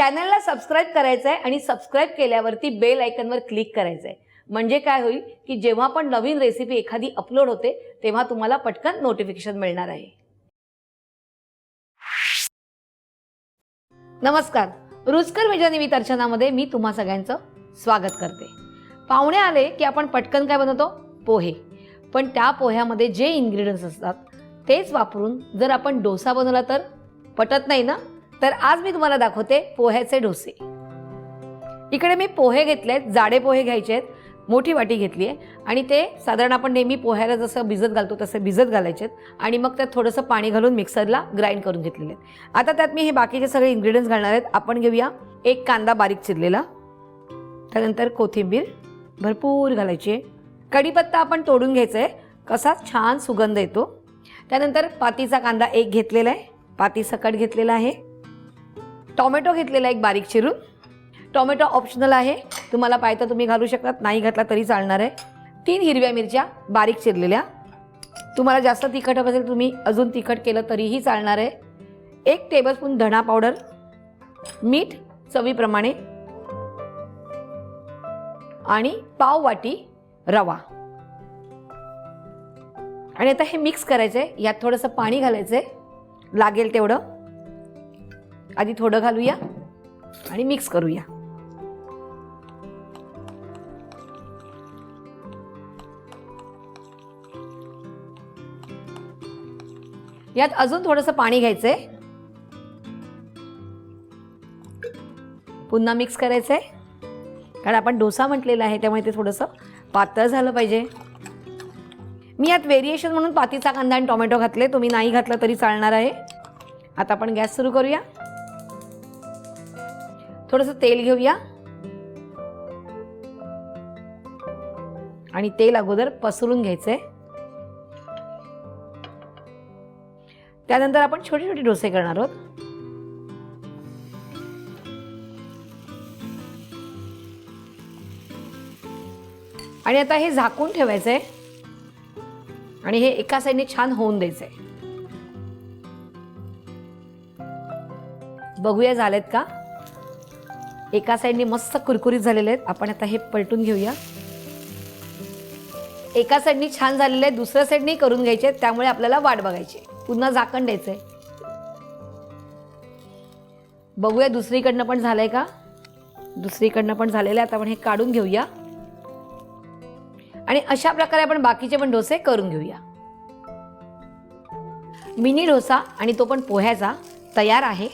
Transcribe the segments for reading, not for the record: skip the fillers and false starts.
चॅनलला सबस्क्राईब करायचं आहे आणि सबस्क्राईब केल्यावरती बेल आयकॉनवर क्लिक करायचं आहे. म्हणजे काय होईल की जेव्हा पण नवीन रेसिपी एखादी अपलोड होते तेव्हा तुम्हाला पटकन नोटिफिकेशन मिळणार आहे. नमस्कार, रुचकर मेजवानी अर्चनामध्ये मी तुम्हा सगळ्यांचं स्वागत करते. पाहुणे आले की आपण पटकन काय बनवतो? पोहे. पण त्या पोह्यामध्ये जे इन्ग्रेडियंट्स असतात तेच वापरून जर आपण डोसा बनवला तर पटत नाही ना. तर आज मी तुम्हाला दाखवते पोह्याचे डोसे. इकडे मी पोहे घेतलेत, जाडे पोहे घ्यायचे आहेत. मोठी वाटी घेतली आहे आणि ते साधारण आपण नेहमी पोह्याला जसं भिजत घालतो तसे भिजत घालायचे आहेत आणि मग त्यात थोडंसं पाणी घालून मिक्सरला ग्राइंड करून घेतलेले आहेत. आता त्यात मी हे बाकीचे सगळे इन्ग्रेडियंट्स घालणार आहेत. आपण घेऊया एक कांदा बारीक चिरलेला, त्यानंतर कोथिंबीर भरपूर घालायची आहे. कढीपत्ता आपण तोडून घ्यायचा आहे, कसा छान सुगंध येतो. त्यानंतर पातीचा कांदा एक घेतलेला आहे, पाती सकट घेतलेला आहे. टोमॅटो घेतलेला एक बारीक चिरून. टोमॅटो ऑप्शनल आहे, तुम्हाला पाहिजे तर तुम्ही घालू शकतात, नाही घातला तरी चालणार आहे. 3 हिरव्या मिरच्या बारीक चिरलेल्या. तुम्हाला जास्त तिखट हवं असेल तुम्ही अजून तिखट केलं तरीही चालणार आहे. 1 टेबलस्पून धणा पावडर, मीठ चवीप्रमाणे आणि पाव वाटी रवा. आणि आता हे मिक्स करायचं आहे. यात थोडंसं पाणी घालायचं आहे लागेल तेवढं. आधी थोडं घालूया आणि मिक्स करूया. यात अजून थोडंसं पाणी घ्यायचंय, पुन्हा मिक्स करायचंय. कारण आपण डोसा म्हटलेला आहे त्यामुळे ते थोडंसं पातळ झालं पाहिजे. मी यात व्हेरिएशन म्हणून पातीचा कांदा आणि टोमॅटो घातले, तुम्ही नाही घातलं तरी चालणार आहे. आता आपण गॅस सुरू करूया. थोडंसं तेल घेऊया आणि तेल अगोदर पसरून घ्यायचंय. त्यानंतर आपण छोटे छोटे डोसे करणार आहोत. आणि आता हे झाकून ठेवायचंय आणि हे एका साईडने छान होऊन द्यायचंय. बघूया झालेत का? एका साईडने मस्त कुरकुरीत झालेले आहेत. आपण आता हे पलटून घेऊया. एका साईडने छान झालेले आहेत, दुसऱ्या साईडने करून घ्यायचे, त्यामुळे आपल्याला वाट बघायची. पुन्हा झाकण द्यायचंय. बघूया दुसरीकडनं पण झालंय का? दुसरीकडनं पण झालेलं आहे. आता आपण हे काढून घेऊया आणि अशा प्रकारे आपण बाकीचे पण डोसे करून घेऊया. मिनी डोसा आणि तो पण पोह्याचा तयार आहे.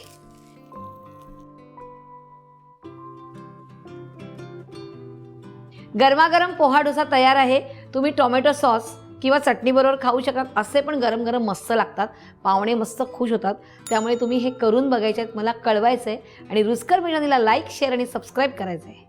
गरमागरम पोहा डोसा तयार आहे. तुम्ही टोमॅटो सॉस किंवा चटणीबरोबर खाऊ शकतात. असे पण गरम गरम मस्त लागतात. पाहुणे मस्त खुश होतात. त्यामुळे तुम्ही हे करून बघायचे आहेत, मला कळवायचं आहे आणि रुचकर मेजवानीला लाईक, शेअर आणि सबस्क्राईब करायचं आहे.